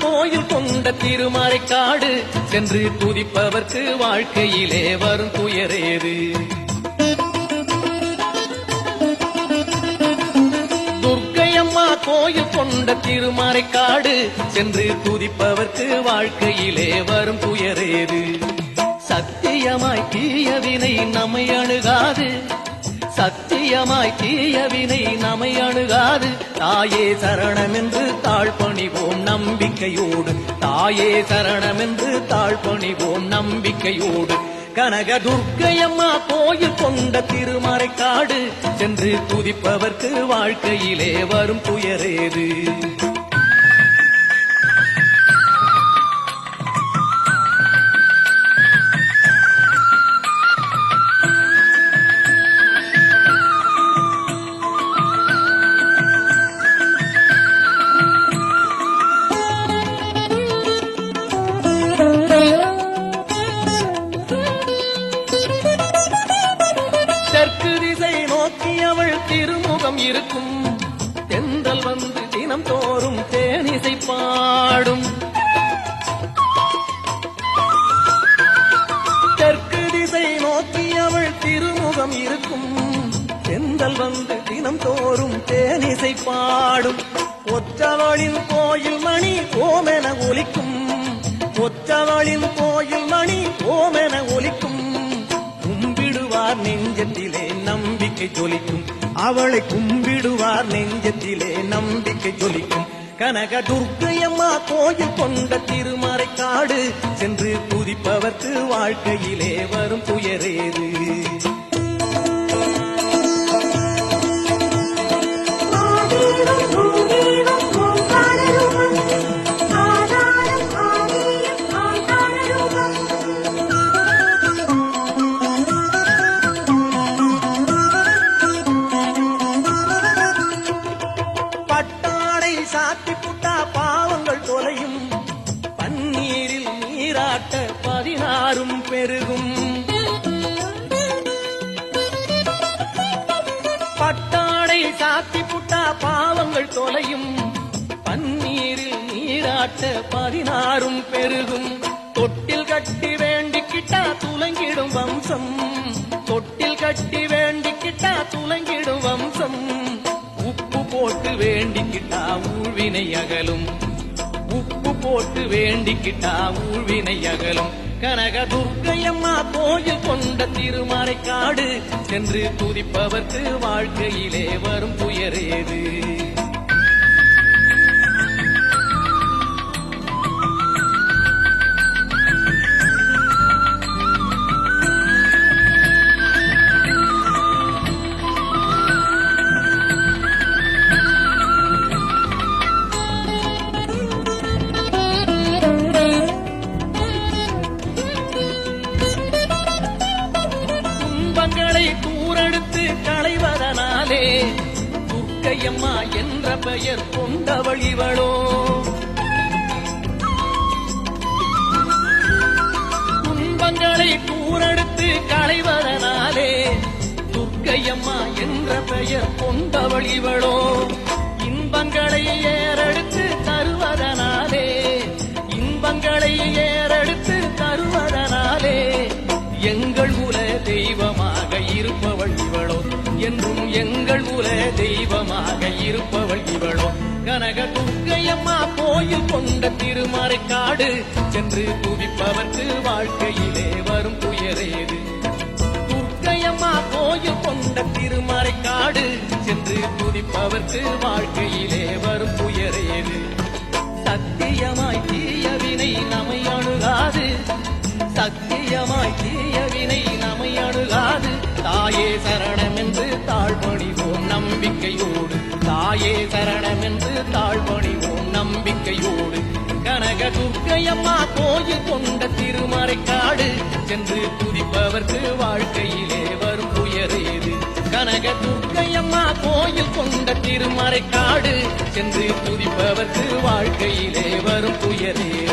கோயில் கொண்ட திருமறைக்காடு சென்று துதிப்பவர்க்கு வாழ்க்கையிலே வரும் துயரேது. துர்க்கையம்மா கோயில் கொண்ட திருமறைக்காடு சென்று துதிப்பவர்க்கு வாழ்க்கையிலே வரும் துயரேது. சத்தியமாய் தீயவினை நம்மை அணுகாது, சத்தியமாய் தீயவினை நம்மை அணுகாது. தாயே சரணமென்று தாழ்பணிவோம் நம்பிக்கையோடு, தாயே சரணமென்று தாழ்பணிவோம் நம்பிக்கையோடு. கனக துர்க்கையம்மா கோயில் கொண்ட திருமறைக்காடு சென்று துதிப்பவர்க்கு வாழ்க்கையிலே வரும் துயரேது. தெற்கு திசை நோக்கி அவள் திருமுகம் இருக்கும், தென்றல் வந்து தினம் தோறும் தேனிசை பாடும். தெற்கு திசை நோக்கி அவள் திருமுகம் இருக்கும், தென்றல் வந்து தினம் தோறும் தேனிசை பாடும். ஒற்றவளின் கோயில் மணி ஓமென ஒலிக்கும், ஒற்றவளின் கோயில் மணி ஓமென ஒலிக்கும். கும்பிடுவார் நெஞ்சத்திலே நம்பிக்கை ஜொலிக்கும், அவளை கும்பிடுவார் நெஞ்சத்திலே நம்பிக்கை ஜொலிக்கும். கனக துர்க்கையம்மா கோயில் கொண்ட திருமறைக்காடு சென்று துதிப்பவர்க்கு வாழ்க்கையிலே வரும் துயரேது. சாத்தி புட்டா பாவங்கள் தொலையும், பன்னீரில் நீராட்ட 16 பெருகும். பட்டாடை சாத்தி புட்டா பாவங்கள் தொலையும், பன்னீரில் நீராட்ட 16 பெருகும். தொட்டில் கட்டி வேண்டிக்கிட்டா துலங்கிடும் வம்சம், தொட்டில் கட்டி வேண்டிக்கிட்டா துலங்கிடும் வம்சம். உப்பு போட்டு வேண்டிக்கிட்டா ஊழ்வினை அகலும், உப்பு போட்டு வேண்டிக்கிட்டா ஊழ்வினை அகலும். கனக துர்க்கையம்மா கோயில் கொண்ட திருமறைக்காடு சென்று துதிப்பவர்க்கு வாழ்க்கையிலே வரும் துயரேது. தூரெடுத்து களைவதனாலே துர்க்கையம்மா என்ற பெயர் கொண்டவள் இவளோ. துன்பங்களை தூரெடுத்து களைவதனாலே துர்க்கையம்மா என்ற பெயர் கொண்டவள் இவளோ. இன்பங்களை ஏறெடுத்து தருவதனாலே, இன்பங்களை ஏறெடுத்து தருவதனாலே எங்கள் குல தெய்வமாக இருப்பவள் இவளோ, என்றும் எங்கள் குல தெய்வமாக இருப்பவள் இவளோ. கனக துர்க்கையம்மா கோயில் கொண்ட திருமறைக்காடு சென்று துதிப்பவர்க்கு வாழ்க்கையிலே வரும் துயரேது. துர்க்கையம்மா கோயில் கொண்ட திருமறைக்காடு சென்று துதிப்பவர்க்கு வாழ்க்கையிலே வரும் துயரேது. சத்தியமாய் தீயவினை நம்மை அணுகாது, சத்தியமாய் தீயவினை நம்மை அணுகாது. தாயே சரணமென்று தாழ்பணிவோம் நம்பிக்கையோடு, தாயே சரணமென்று தாழ்பணிவோம் நம்பிக்கையோடு. கனக துர்க்கையம்மா கோயில் கொண்ட திருமறைக்காடு சென்று துதிப்பவர்க்கு வாழ்க்கையிலே வரும் துயரேது. கனக துர்க்கையம்மா கோயில் கொண்ட திருமறைக்காடு சென்று துதிப்பவர்க்கு வாழ்க்கையிலே வரும் துயரேது.